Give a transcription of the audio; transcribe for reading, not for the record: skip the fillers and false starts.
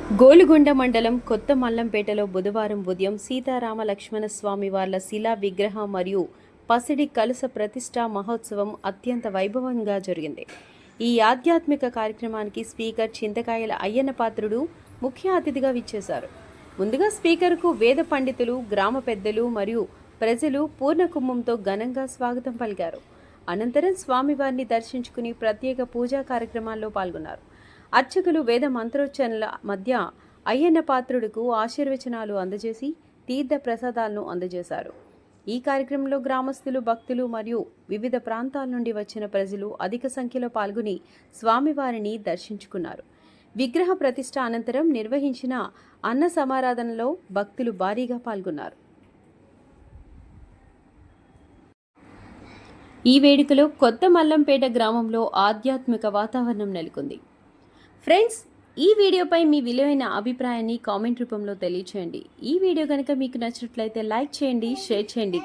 గోలుగొండ మండలం కొత్త మల్లంపేటలో బుధవారం ఉదయం సీతారామ లక్ష్మణ స్వామి వార్ల శిలా విగ్రహ మరియు పసిడి కలశ ప్రతిష్ఠా మహోత్సవం అత్యంత వైభవంగా జరిగింది. ఈ ఆధ్యాత్మిక కార్యక్రమానికి స్పీకర్ చింతకాయల అయ్యన్న పాత్రుడు ముఖ్య అతిథిగా విచ్చేశారు. ముందుగా స్పీకర్కు వేద పండితులు, గ్రామ పెద్దలు మరియు ప్రజలు పూర్ణ కుంభంతో ఘనంగా స్వాగతం పలికారు. అనంతరం స్వామివారిని దర్శించుకుని ప్రత్యేక పూజా కార్యక్రమాల్లో పాల్గొన్నారు. అర్చకులు వేద మంత్రోచ్చరణల మధ్య అయ్యన్న పాత్రుడుకు ఆశీర్వచనాలు అందజేసి తీర్థ ప్రసాదాలను అందజేశారు. ఈ కార్యక్రమంలో గ్రామస్తులు, భక్తులు మరియు వివిధ ప్రాంతాల నుండి వచ్చిన ప్రజలు అధిక సంఖ్యలో పాల్గొని స్వామివారిని దర్శించుకున్నారు. విగ్రహ ప్రతిష్ఠ అనంతరం నిర్వహించిన అన్న సమారాధనలో భక్తులు భారీగా పాల్గొన్నారు. ఈ వేడుకలో కొత్త మల్లంపేట గ్రామంలో ఆధ్యాత్మిక వాతావరణం నెలకొంది. ఫ్రెండ్స్, ఈ వీడియోపై మీ విలువైన అభిప్రాయాన్ని కామెంట్ రూపంలో తెలియచేయండి. ఈ వీడియో కనుక మీకు నచ్చినట్లయితే లైక్ చేయండి, షేర్ చేయండి.